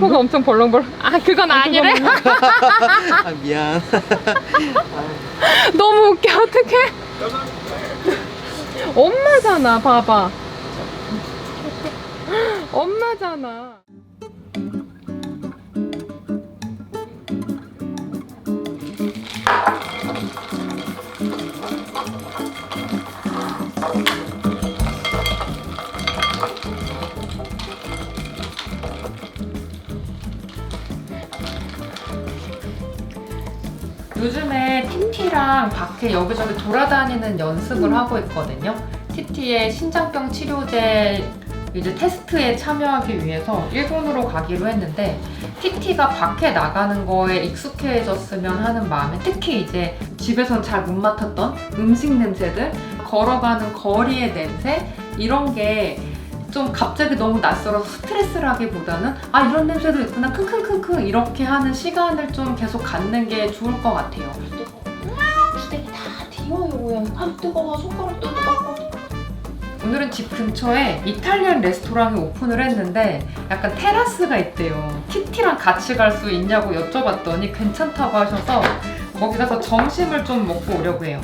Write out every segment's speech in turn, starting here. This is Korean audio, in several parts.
코가 엄청 벌렁벌렁. 아, 그건 아니래? 아, 미안. 너무 웃겨, 어떡해. 엄마잖아, 봐봐. 엄마잖아. 요즘에 TT랑 밖에 여기저기 돌아다니는 연습을 하고 있거든요. TT의 신장병 치료제 이제 테스트에 참여하기 위해서 일본으로 가기로 했는데, TT가 밖에 나가는 거에 익숙해졌으면 하는 마음에, 특히 이제 집에선 잘 못 맡았던 음식 냄새들, 걸어가는 거리의 냄새, 이런 게 좀 갑자기 너무 낯설어서 스트레스를 하기보다는 아, 이런 냄새도 있구나, 킁킁킁킁 이렇게 하는 시간을 좀 계속 갖는 게 좋을 것 같아요. 주댕이 다 튀어요. 아, 뜨거워. 손가락도 뜨겁고. 오늘은 집 근처에 이탈리안 레스토랑이 오픈을 했는데 약간 테라스가 있대요. TT랑 같이 갈 수 있냐고 여쭤봤더니 괜찮다고 하셔서 거기 가서 점심을 좀 먹고 오려고 해요.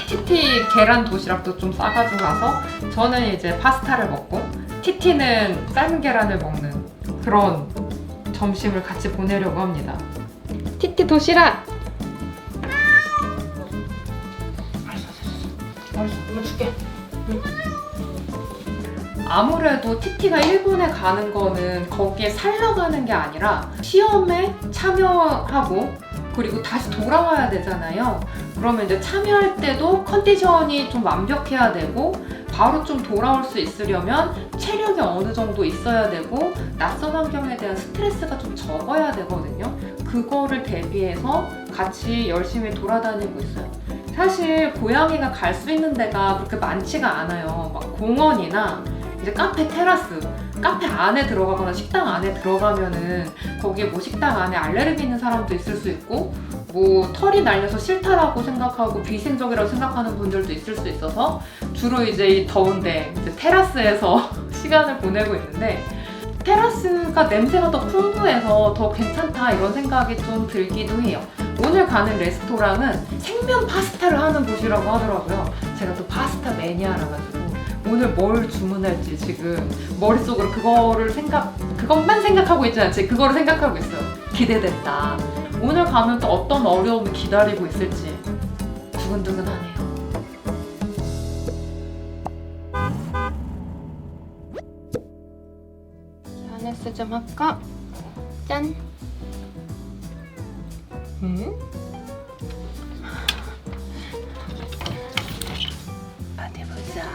TT 계란 도시락도 좀 싸가지고 가서 저는 이제 파스타를 먹고 TT는 삶은 계란을 먹는 그런 점심을 같이 보내려고 합니다. TT 도시락! 알았어. 이거 줄게. 아무래도 TT가 일본에 가는 거는 거기에 살러 가는 게 아니라 시험에 참여하고 그리고 다시 돌아와야 되잖아요. 그러면 이제 참여할 때도 컨디션이 좀 완벽해야 되고 바로 좀 돌아올 수 있으려면 체력이 어느 정도 있어야 되고 낯선 환경에 대한 스트레스가 좀 적어야 되거든요. 그거를 대비해서 같이 열심히 돌아다니고 있어요. 사실 고양이가 갈 수 있는 데가 그렇게 많지가 않아요. 막 공원이나 이제 카페 테라스, 카페 안에 들어가거나 식당 안에 들어가면은 거기에 뭐 식당 안에 알레르기 있는 사람도 있을 수 있고 뭐 털이 날려서 싫다라고 생각하고 비위생적이라고 생각하는 분들도 있을 수 있어서 주로 이제 이 더운데 이제 테라스에서 시간을 보내고 있는데, 테라스가 냄새가 더 풍부해서 더 괜찮다 이런 생각이 좀 들기도 해요. 오늘 가는 레스토랑은 생면 파스타를 하는 곳이라고 하더라고요. 제가 또 파스타 매니아라 가지고 오늘 뭘 주문할지 지금 머릿속으로 그것만 생각하고 있지 않지, 그거를 생각하고 있어요. 기대된다. 오늘 가면 또 어떤 어려움이 기다리고 있을지 두근두근하네요. 하네스 좀 할까? 짠! 어디 보자.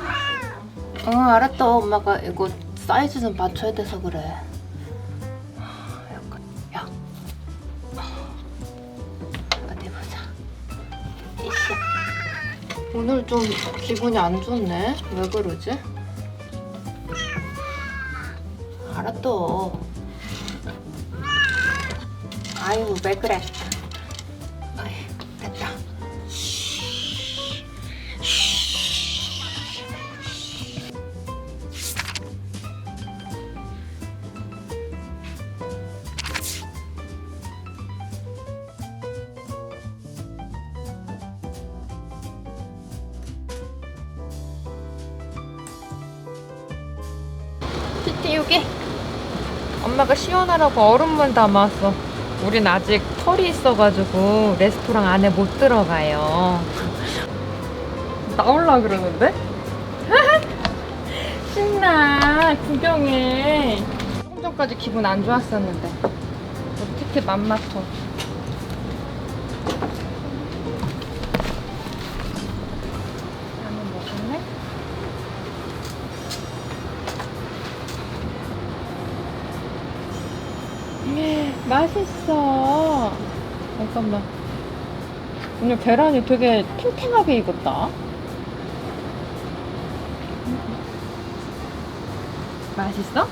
알았다. 엄마가 이거 사이즈 좀 맞춰야 돼서 그래. 약간, 야. 어디 보자. 이씨. 오늘 좀 기분이 안 좋네. 왜 그러지? 알았다. 아이고, 왜 그래? 아이, 됐다. TT 여기 엄마가 시원하라고 얼음물 담았어. 우린 아직 털이 있어가지고 레스토랑 안에 못 들어가요. 나올라 그러는데? 신나. 구경해. 조금 전까지 기분 안 좋았었는데 우리 TT 맘마터. 라면 먹을래? 맛있어. 잠깐만. 오늘 계란이 되게 탱탱하게 익었다. 맛있어?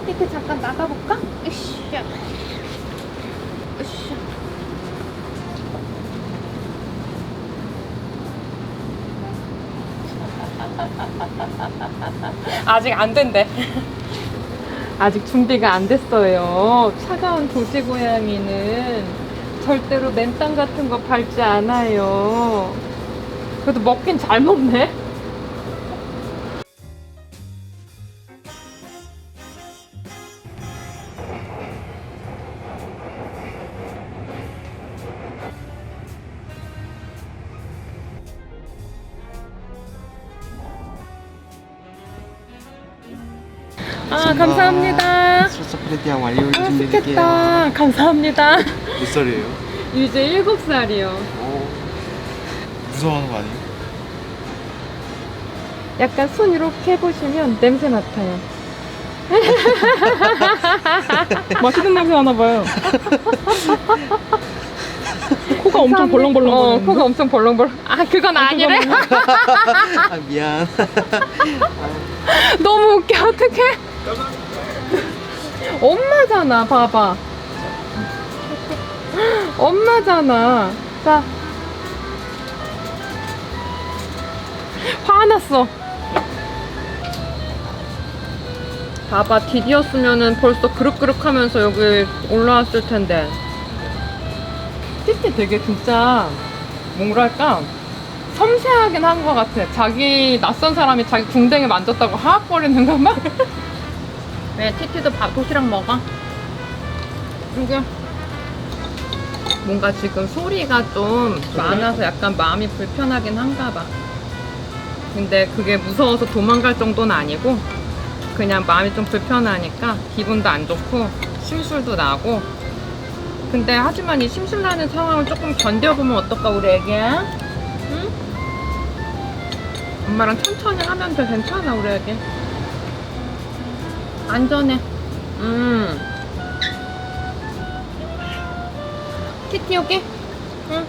이렇게 잠깐 나가볼까? 으쌰. 으쌰. 아직 안 된대. 아직 준비가 안 됐어요. 차가운 도시 고양이는 절대로 맨땅 같은 거 밟지 않아요. 그래도 먹긴 잘 먹네. 아, 감사합니다. 스트레스 완료 아, 준비할게요. 좋겠다. 감사합니다. 몇 살이에요? 이제 7살이요. 오, 무서워하는 거 아니에요? 약간 손 이렇게 해보시면 냄새 맡아요. 맛있는 냄새 나나봐요. 코가 엄청 벌렁벌렁. 코가 엄청 벌렁벌렁. 아, 그건 아니래? 아, 미안. 너무 웃겨. 어떡해. 엄마잖아. 봐봐. 엄마잖아. 자. 화났어. 봐봐. 디디였으면은 벌써 그릇그릇 하면서 여기 올라왔을 텐데. 티티 되게 진짜 뭐랄까 섬세하긴 한 것 같아. 자기 낯선 사람이 자기 궁뎅이 만졌다고 하악거리는 것만. 왜 티티도 도시락 먹어? 이게 뭔가 지금 소리가 좀 많아서 약간 마음이 불편하긴 한가 봐. 근데 그게 무서워서 도망갈 정도는 아니고 그냥 마음이 좀 불편하니까 기분도 안 좋고 심술도 나고. 근데 하지만 이 심술나는 상황을 조금 견뎌보면 어떨까 우리 애기야? 응? 엄마랑 천천히 하면 돼. 괜찮아 우리 애기. 안전해. 티티 여기? 응.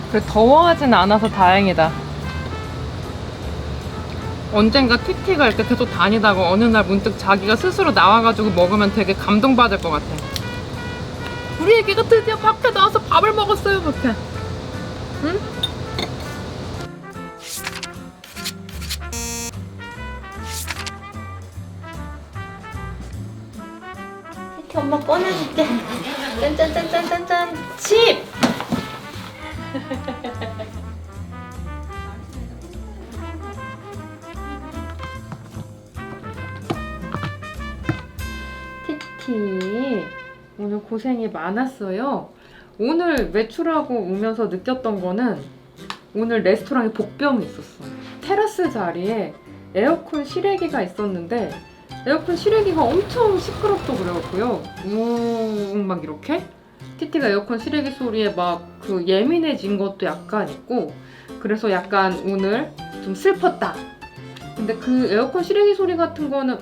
그래, 더워하진 않아서 다행이다. 언젠가 티티가 이렇게 계속 다니다가 어느 날 문득 자기가 스스로 나와가지고 먹으면 되게 감동받을 것 같아. 우리 애기가 드디어 밖에 나와서 밥을 먹었어요. 그렇게. 응? 티티 엄마 꺼내줄게. 짠짠짠짠짠짠. 칩! 티티 오늘 고생이 많았어요. 오늘 외출하고 오면서 느꼈던 거는 오늘 레스토랑에 복병이 있었어. 테라스 자리에 에어컨 실외기가 있었는데 에어컨 실외기가 엄청 시끄럽고 그래갖고요. 우웅 막 이렇게 티티가 에어컨 실외기 소리에 막 그 예민해진 것도 약간 있고 그래서 약간 오늘 좀 슬펐다. 근데 그 에어컨 실외기 소리 같은 거는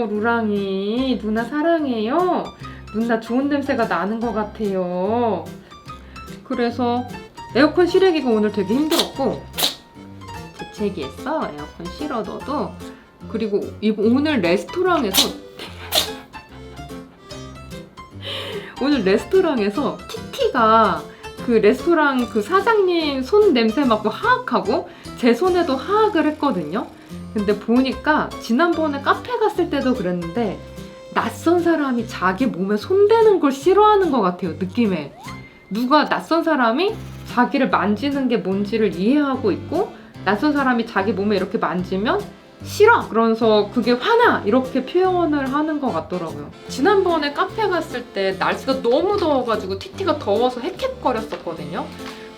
루랑이 누나 사랑해요. 누나 좋은 냄새가 나는 것 같아요. 그래서 에어컨 실외기가 오늘 되게 힘들었고 재채기했어. 에어컨 실어 너도. 그리고 오늘 레스토랑에서 티티가 그 레스토랑 그 사장님 손 냄새 맡고 하악하고 제 손에도 하악을 했거든요. 근데 보니까 지난번에 카페 갔을 때도 그랬는데 낯선 사람이 자기 몸에 손대는 걸 싫어하는 것 같아요. 느낌에 누가 낯선 사람이 자기를 만지는 게 뭔지를 이해하고 있고 낯선 사람이 자기 몸에 이렇게 만지면 싫어! 그러면서 그게 화나! 이렇게 표현을 하는 것 같더라고요. 지난번에 카페 갔을 때 날씨가 너무 더워가지고 티티가 더워서 헥헥거렸었거든요.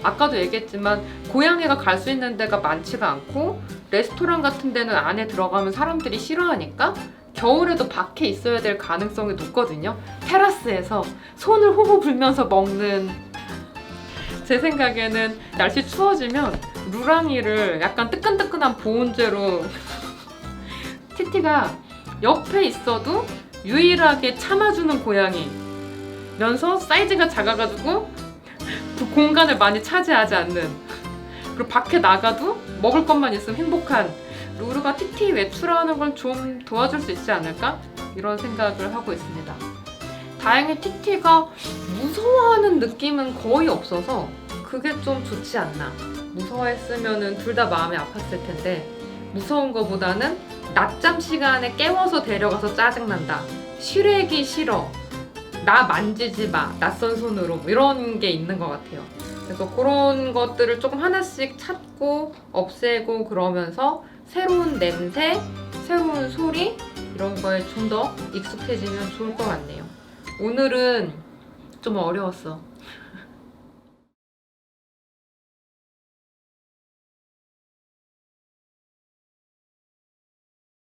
아까도 얘기했지만 고양이가 갈 수 있는 데가 많지가 않고 레스토랑 같은 데는 안에 들어가면 사람들이 싫어하니까 겨울에도 밖에 있어야 될 가능성이 높거든요. 테라스에서 손을 호호 불면서 먹는. 제 생각에는 날씨 추워지면 루랑이를 약간 뜨끈뜨끈한 보온재로 티티가 옆에 있어도 유일하게 참아주는 고양이면서 사이즈가 작아가지고 그 공간을 많이 차지하지 않는, 그리고 밖에 나가도 먹을 것만 있으면 행복한 루루가 티티 외출하는 건 좀 도와줄 수 있지 않을까? 이런 생각을 하고 있습니다. 다행히 티티가 무서워하는 느낌은 거의 없어서 그게 좀 좋지 않나. 무서워했으면은 둘 다 마음이 아팠을 텐데 무서운 거보다는 낮잠 시간에 깨워서 데려가서 짜증난다. 쉬래기 싫어. 나 만지지 마. 낯선 손으로. 뭐 이런 게 있는 것 같아요. 그래서 그런 것들을 조금 하나씩 찾고 없애고 그러면서 새로운 냄새, 새로운 소리 이런 거에 좀 더 익숙해지면 좋을 것 같네요. 오늘은 좀 어려웠어.